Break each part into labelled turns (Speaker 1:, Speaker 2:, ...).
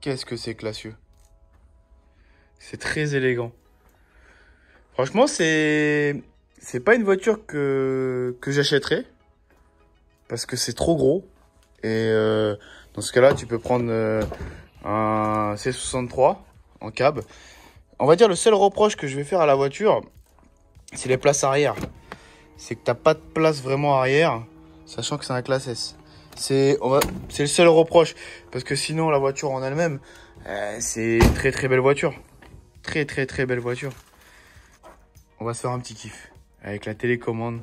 Speaker 1: Qu'est-ce que c'est classieux. C'est très élégant. Franchement, c'est pas une voiture que j'achèterais. Parce que c'est trop gros. Et dans ce cas-là, tu peux prendre un C63 en cab. On va dire le seul reproche que je vais faire à la voiture, c'est les places arrière. C'est que t'as pas de place vraiment arrière, sachant que c'est un classe S. C'est le seul reproche. Parce que sinon, la voiture en elle-même, c'est une très très belle voiture. Très très très belle voiture. On va se faire un petit kiff avec la télécommande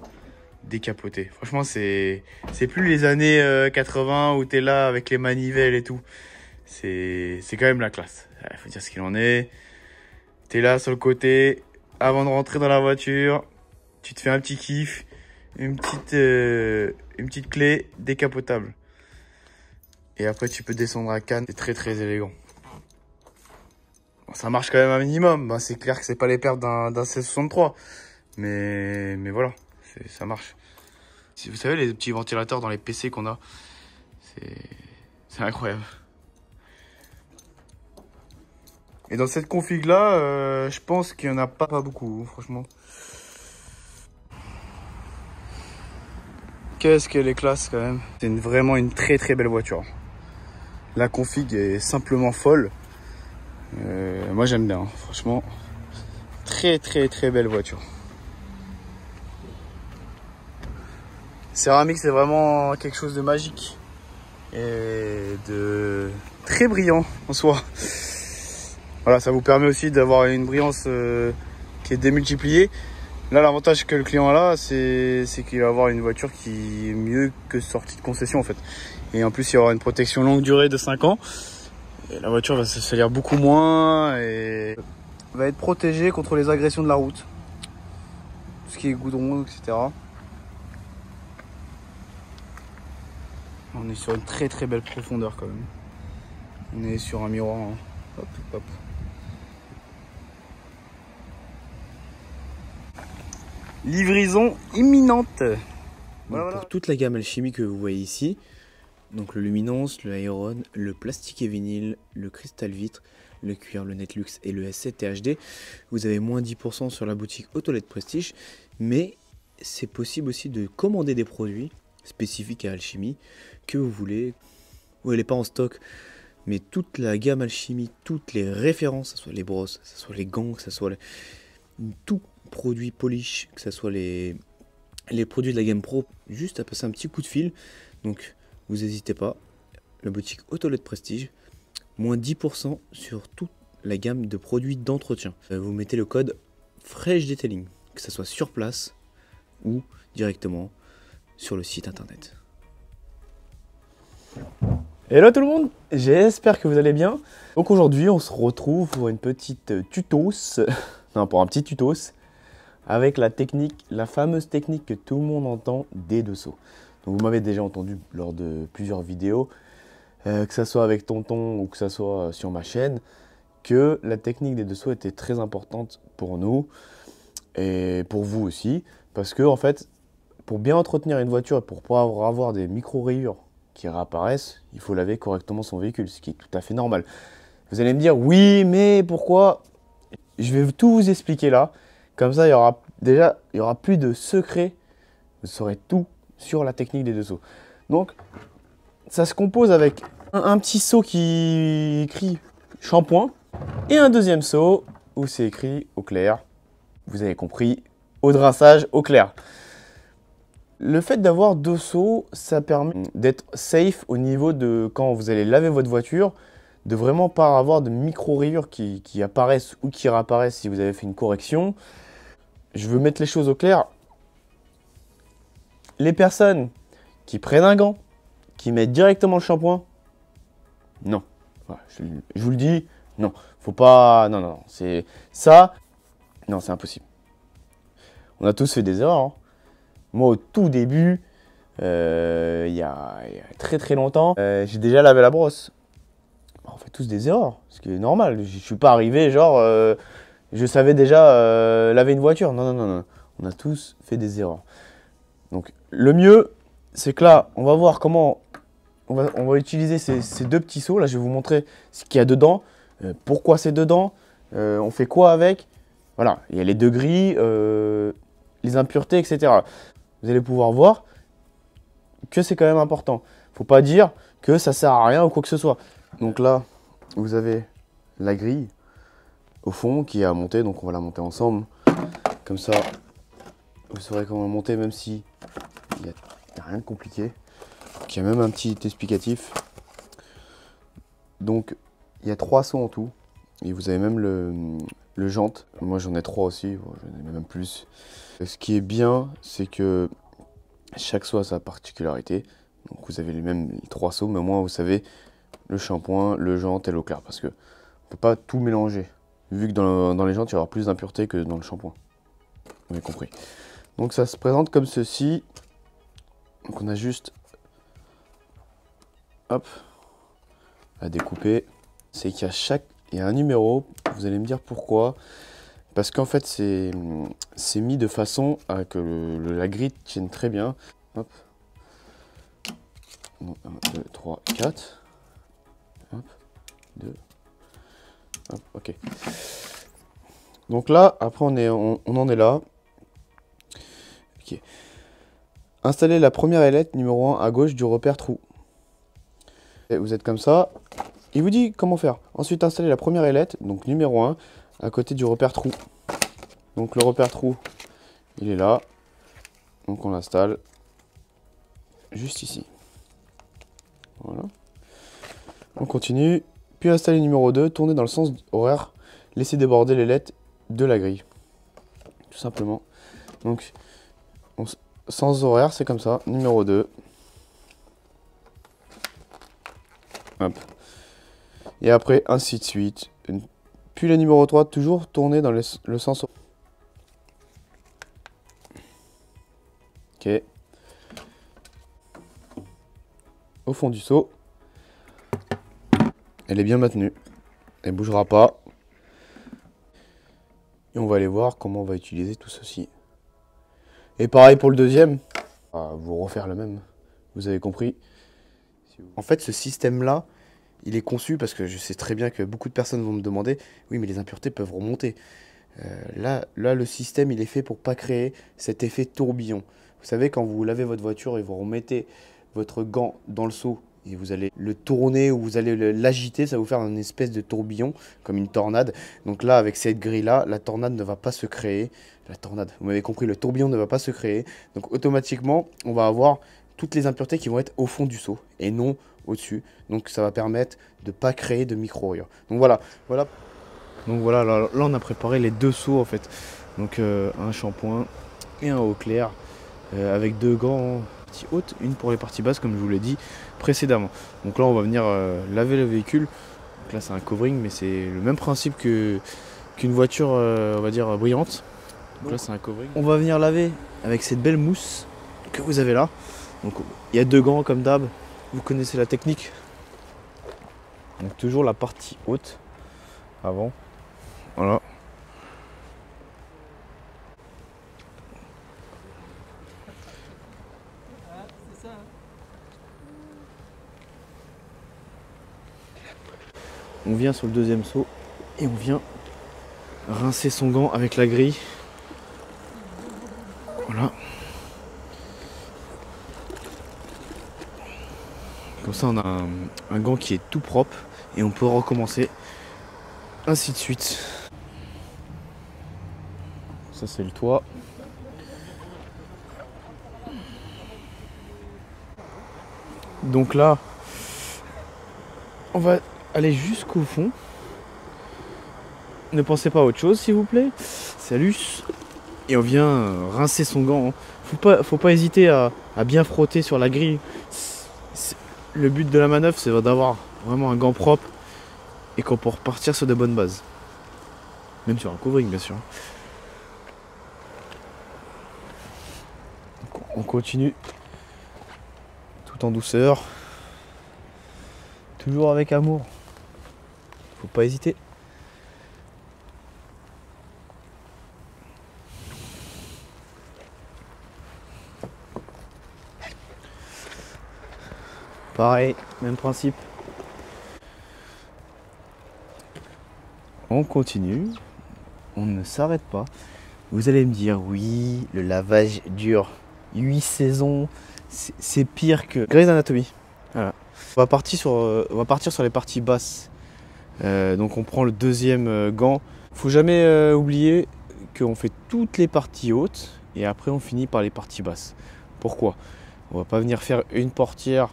Speaker 1: décapotée. Franchement, c'est plus les années 80 où t'es là avec les manivelles et tout. C'est quand même la classe. Faut dire ce qu'il en est. T'es là sur le côté, avant de rentrer dans la voiture, tu te fais un petit kiff, une petite clé décapotable. Et après, tu peux descendre à Cannes. C'est très très élégant. Bon, ça marche quand même un minimum. Ben, c'est clair que c'est pas les pertes d'un C63. Mais voilà, ça marche. Si vous savez, les petits ventilateurs dans les PC qu'on a, c'est incroyable. Et dans cette config là, je pense qu'il n'y en a pas beaucoup, franchement. Qu'est-ce qu'elle est classe quand même. C'est vraiment une très très belle voiture. La config est simplement folle. Moi j'aime bien, franchement. Très très très belle voiture. Céramique, c'est vraiment quelque chose de magique. Et de très brillant en soi. Voilà, ça vous permet aussi d'avoir une brillance qui est démultipliée. Là, l'avantage que le client a là, c'est qu'il va avoir une voiture qui est mieux que sortie de concession en fait. Et en plus, il y aura une protection longue durée de 5 ans. Et la voiture va se salir beaucoup moins et va être protégée contre les agressions de la route. Tout ce qui est goudron, etc. On est sur une très très belle profondeur quand même. On est sur un miroir. Hein. Hop, hop. Livraison imminente.
Speaker 2: Voilà. Pour toute la gamme Alchimie que vous voyez ici, donc le Luminance, le Aeron, le plastique et vinyle, le cristal vitre, le cuir, le Netlux et le S7 THD, vous avez moins 10% sur la boutique Autolet Prestige, mais c'est possible aussi de commander des produits spécifiques à Alchimie que vous voulez, où elle n'est pas en stock, mais toute la gamme Alchimie, toutes les références, que ce soit les brosses, que ce soit les gants, que ce soit tout produit polish, que ce soit les produits de la gamme Pro, juste à passer un petit coup de fil. Donc vous n'hésitez pas, la boutique Autolet Prestige, moins 10% sur toute la gamme de produits d'entretien. Vous mettez le code Fresh Detailing, que ce soit sur place ou directement sur le site internet.
Speaker 3: Hello tout le monde, j'espère que vous allez bien. Donc aujourd'hui on se retrouve pour une petite tutos, pour un petit tutos avec la technique, la fameuse technique que tout le monde entend des deux sauts. Donc vous m'avez déjà entendu lors de plusieurs vidéos, que ce soit avec Tonton ou que ce soit sur ma chaîne, que la technique des deux sauts était très importante pour nous et pour vous aussi, parce que en fait, pour bien entretenir une voiture et pour pas avoir des micro-rayures qui réapparaissent, il faut laver correctement son véhicule, ce qui est tout à fait normal. Vous allez me dire, oui, mais pourquoi? Je vais tout vous expliquer là. Comme ça, il y aura plus de secrets. Vous saurez tout sur la technique des deux sauts. Donc, ça se compose avec un petit seau qui écrit shampoing et un deuxième seau où c'est écrit eau claire. Vous avez compris, eau de rinçage, eau claire. Le fait d'avoir deux seaux, ça permet d'être safe au niveau de quand vous allez laver votre voiture, de vraiment pas avoir de micro-rayures qui apparaissent ou qui réapparaissent si vous avez fait une correction. Je veux mettre les choses au clair. Les personnes qui prennent un gant, qui mettent directement le shampoing, non. Voilà, je vous le dis, non. Faut pas... Non, c'est ça. Non, c'est impossible. On a tous fait des erreurs. Hein. Moi, au tout début, il y a très très longtemps, j'ai déjà lavé la brosse. On fait tous des erreurs, ce qui est normal. Je suis pas arrivé, genre, je savais déjà laver une voiture. Non. On a tous fait des erreurs. Donc, le mieux, c'est que là, on va voir comment on va utiliser ces deux petits seaux. Là, je vais vous montrer ce qu'il y a dedans, pourquoi c'est dedans, on fait quoi avec. Voilà, il y a les degrés, les impuretés, etc. Vous allez pouvoir voir que c'est quand même important. Faut pas dire que ça sert à rien ou quoi que ce soit. Donc là, vous avez la grille au fond qui est à monter, donc on va la monter ensemble. Comme ça, vous saurez comment la monter, même si il n'y a rien de compliqué. Donc, il y a même un petit explicatif. Donc il y a 3 sauts en tout. Et vous avez même le jante. Moi j'en ai 3 aussi, j'en ai même plus. Ce qui est bien, c'est que chaque saut a sa particularité. Donc vous avez les mêmes 3 sauts, mais au moins vous savez le shampoing, le jante et l'eau claire. Parce que on peut pas tout mélanger. Vu que dans les jantes, il y aura plus d'impuretés que dans le shampoing. Vous avez compris. Donc ça se présente comme ceci. Donc on a juste, hop, à découper. C'est qu'il y a un numéro. Vous allez me dire pourquoi. Parce qu'en fait c'est mis de façon à que la grille tienne très bien. Hop. 1, 2, 3, 4. Hop. 2. Hop, ok. Donc là, après on en est là. Ok. Installez la première ailette numéro 1 à gauche du repère trou. Et vous êtes comme ça. Il vous dit comment faire. Ensuite, installez la première ailette, donc numéro 1, à côté du repère trou. Donc le repère trou, il est là. Donc on l'installe juste ici. Voilà. On continue. Puis installer numéro 2, tournez dans le sens horaire. Laissez déborder l'ailette de la grille. Tout simplement. Donc, sens horaire, c'est comme ça. Numéro 2. Hop. Et après, ainsi de suite. Puis le numéro 3, toujours tourner dans le sens horaire. Ok. Au fond du seau. Elle est bien maintenue. Elle ne bougera pas. Et on va aller voir comment on va utiliser tout ceci. Et pareil pour le deuxième. On va vous refaire le même. Vous avez compris. En fait, ce système-là, il est conçu parce que je sais très bien que beaucoup de personnes vont me demander « Oui, mais les impuretés peuvent remonter. » Là, le système, il est fait pour pas créer cet effet tourbillon. Vous savez, quand vous lavez votre voiture et vous remettez votre gant dans le seau et vous allez le tourner ou vous allez l'agiter, ça va vous faire une espèce de tourbillon, comme une tornade. Donc là, avec cette grille-là, la tornade ne va pas se créer. La tornade, vous m'avez compris, le tourbillon ne va pas se créer. Donc automatiquement, on va avoir toutes les impuretés qui vont être au fond du seau et non au-dessus. Donc ça va permettre de ne pas créer de micro-rayures. Donc voilà. Donc voilà, là on a préparé les deux seaux en fait. Donc un shampoing et un eau claire avec 2 gants parties hautes, une pour les parties basses comme je vous l'ai dit précédemment. Donc là on va venir laver le véhicule. Donc là c'est un covering mais c'est le même principe qu'une voiture on va dire brillante. Donc là c'est un covering. On va venir laver avec cette belle mousse que vous avez là. Donc il y a 2 gants comme d'hab. Vous connaissez la technique. Donc toujours la partie haute avant. Voilà. On vient sur le deuxième seau et on vient rincer son gant avec la grille. Voilà. Comme ça on a un gant qui est tout propre et on peut recommencer ainsi de suite. Ça c'est le toit. Donc là, on va aller jusqu'au fond. Ne pensez pas à autre chose s'il vous plaît. Salut. Et on vient rincer son gant. Faut pas hésiter à bien frotter sur la grille. Le but de la manœuvre c'est d'avoir vraiment un gant propre et qu'on peut repartir sur de bonnes bases. Même sur un covering bien sûr. On continue tout en douceur. Toujours avec amour. Faut pas hésiter.
Speaker 2: Pareil, même principe. On continue, on ne s'arrête pas. Vous allez me dire, oui, le lavage dure 8 saisons, c'est pire que Grey's Anatomy. Voilà. On va partir sur les parties basses. Donc on prend le deuxième gant. Faut jamais oublier qu'on fait toutes les parties hautes et après on finit par les parties basses. Pourquoi? On va pas venir faire une portière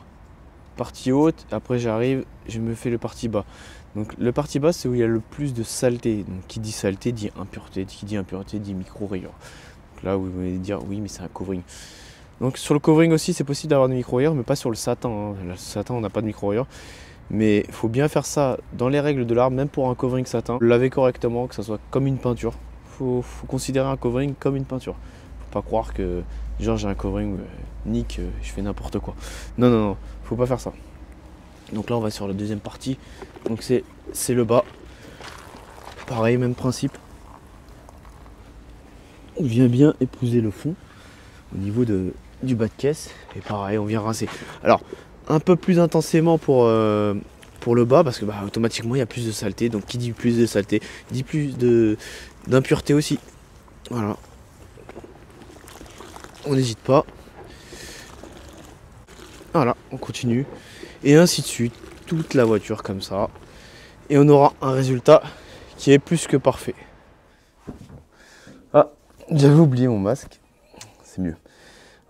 Speaker 2: partie haute, après j'arrive, je me fais le partie bas. Donc le partie bas, c'est où il y a le plus de saleté. Donc qui dit saleté dit impureté, qui dit impureté dit micro-rayures. Donc là vous allez dire oui mais c'est un covering. Donc sur le covering aussi c'est possible d'avoir des micro-rayures mais pas sur le satin. Hein. Le satin on n'a pas de micro-rayures. Mais il faut bien faire ça dans les règles de l'art, même pour un covering satin. Le laver correctement, que ça soit comme une peinture. Faut considérer un covering comme une peinture. Faut pas croire que genre j'ai un covering nick, je fais n'importe quoi. Non, non, non, faut pas faire ça. Donc là on va sur la deuxième partie. Donc c'est le bas. Pareil, même principe. On vient bien épouser le fond au niveau du bas de caisse. Et pareil, on vient rincer. Alors, un peu plus intensément pour le bas parce que bah, automatiquement il y a plus de saleté. Donc qui dit plus de saleté dit plus d'impureté aussi. Voilà. On n'hésite pas. Voilà, on continue. Et ainsi de suite. Toute la voiture comme ça. Et on aura un résultat qui est plus que parfait. Ah, j'avais oublié mon masque. C'est mieux.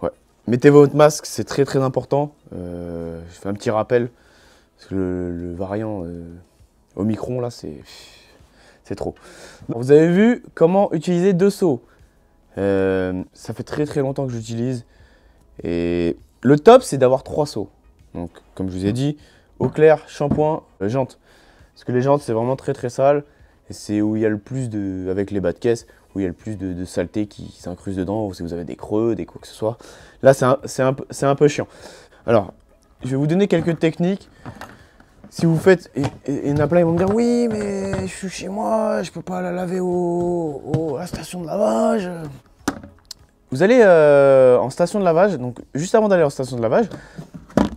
Speaker 2: Ouais. Mettez votre masque, c'est très très important. Je fais un petit rappel. Parce que le variant Omicron, là, c'est trop. Vous avez vu comment utiliser 2 seaux. Ça fait très très longtemps que j'utilise. Et le top, c'est d'avoir 3 seaux. Donc, comme je vous ai dit, eau claire, shampoing, jantes. Parce que les jantes, c'est vraiment très très sale. Et c'est où il y a le plus de, avec les bas de caisse, où il y a le plus de saleté qui s'incruste dedans, ou si vous avez des creux, des quoi que ce soit. Là, c'est un peu chiant. Alors, je vais vous donner quelques techniques. Si vous faites, et il y en a plein, ils vont me dire, oui, mais je suis chez moi, je peux pas la laver à la station de lavage. Vous allez en station de lavage, donc juste avant d'aller en station de lavage,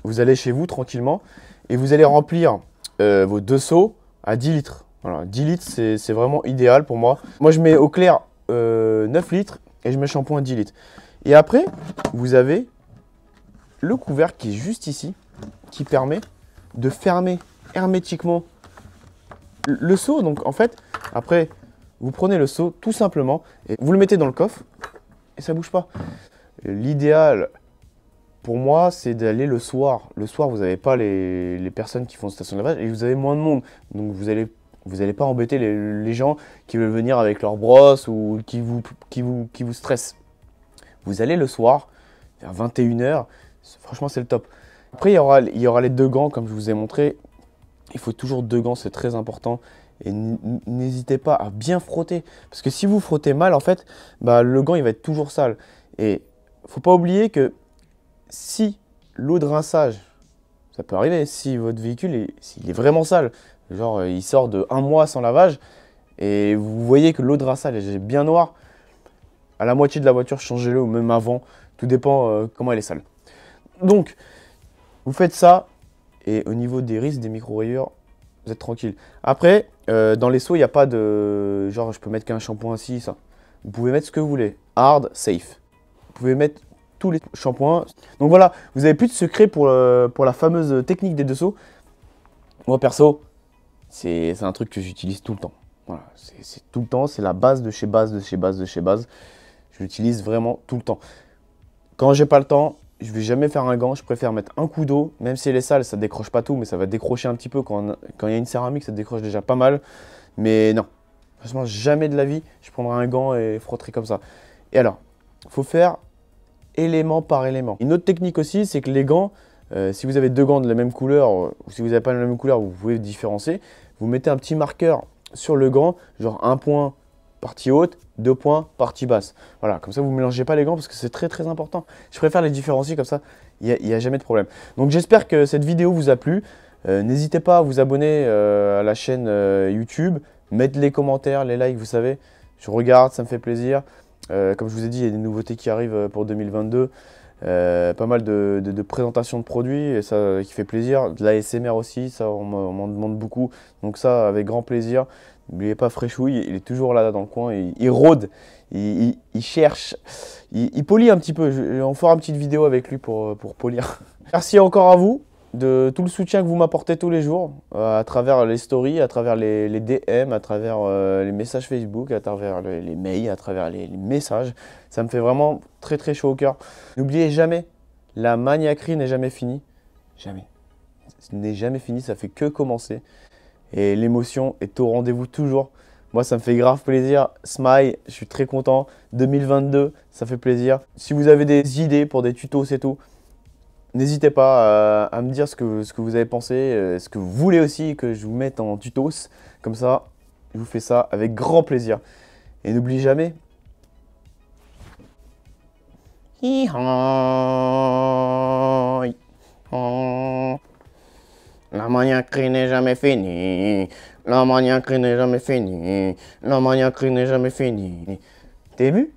Speaker 2: vous allez chez vous tranquillement, et vous allez remplir vos 2 seaux à 10 litres. Voilà, 10 litres, c'est vraiment idéal pour moi. Moi, je mets eau claire 9 litres et je mets shampoing 10 litres. Et après, vous avez le couvercle qui est juste ici, qui permet de fermer hermétiquement le seau. Donc, en fait, après, vous prenez le seau tout simplement et vous le mettez dans le coffre et ça ne bouge pas. L'idéal pour moi, c'est d'aller le soir. Le soir, vous n'avez pas les personnes qui font station de lavage et vous avez moins de monde. Donc, vous allez pas embêter les gens qui veulent venir avec leur brosse ou qui vous stressent. Vous allez le soir, vers 21 h, franchement c'est le top. Après il y aura les 2 gants comme je vous ai montré. Il faut toujours 2 gants, c'est très important. Et n'hésitez pas à bien frotter. Parce que si vous frottez mal, en fait, bah, le gant il va être toujours sale. Et faut pas oublier que si l'eau de rinçage, ça peut arriver, si votre véhicule s'il est vraiment sale, genre il sort de 1 mois sans lavage, et vous voyez que l'eau de rinçage est bien noire, à la moitié de la voiture, changez-le ou même avant, tout dépend comment elle est sale. Donc, vous faites ça, et au niveau des risques, des micro-rayures, vous êtes tranquille. Après, dans les seaux, il n'y a pas de, genre je peux mettre qu'un shampoing ici, ça. Vous pouvez mettre ce que vous voulez, hard, safe. Vous pouvez mettre tous les shampoings. Donc voilà, vous n'avez plus de secret pour la fameuse technique des 2 seaux. Moi perso, c'est un truc que j'utilise tout le temps. Voilà, c'est tout le temps, c'est la base de chez base, de chez base, de chez base. Je l'utilise vraiment tout le temps. Quand j'ai pas le temps, je vais jamais faire un gant, je préfère mettre un coup d'eau. Même si elle est sale, ça décroche pas tout, mais ça va décrocher un petit peu. Quand il y a une céramique, ça décroche déjà pas mal. Mais non, franchement, jamais de la vie, je prendrai un gant et frotterai comme ça. Et alors, il faut faire élément par élément. Une autre technique aussi, c'est que les gants, si vous avez 2 gants de la même couleur, ou si vous n'avez pas la même couleur, vous pouvez différencier. Vous mettez un petit marqueur sur le gant, genre 1 point partie haute, 2 points partie basse. Voilà, comme ça vous ne mélangez pas les gants parce que c'est très très important. Je préfère les différencier comme ça, il n'y a jamais de problème. Donc j'espère que cette vidéo vous a plu. N'hésitez pas à vous abonner à la chaîne YouTube, mettre les commentaires, les likes, vous savez. Je regarde, ça me fait plaisir. Comme je vous ai dit, il y a des nouveautés qui arrivent pour 2022.
Speaker 3: pas mal de présentations de produits, et ça qui fait plaisir. De l'ASMR aussi, ça on m'en demande beaucoup. Donc ça, avec grand plaisir. N'oubliez pas Freshouille, il est toujours là dans le coin, il rôde, il cherche, il polit un petit peu. On fera une petite vidéo avec lui pour polir. Merci encore à vous de tout le soutien que vous m'apportez tous les jours, à travers les stories, à travers les DM, à travers les messages Facebook, à travers les mails, à travers les messages. Ça me fait vraiment très très chaud au cœur. N'oubliez jamais, la maniaquerie n'est jamais finie. Jamais. Ce n'est jamais fini, ça fait que commencer. Et l'émotion est au rendez-vous toujours. Moi, ça me fait grave plaisir. Smile, je suis très content. 2022, ça fait plaisir. Si vous avez des idées pour des tutos et tout, n'hésitez pas à me dire ce que vous avez pensé, ce que vous voulez aussi que je vous mette en tutos. Comme ça, je vous fais ça avec grand plaisir. Et n'oubliez jamais. La maniaquerie n'est jamais finie. La maniaquerie n'est jamais finie. La maniaquerie n'est jamais finie. T'es ému?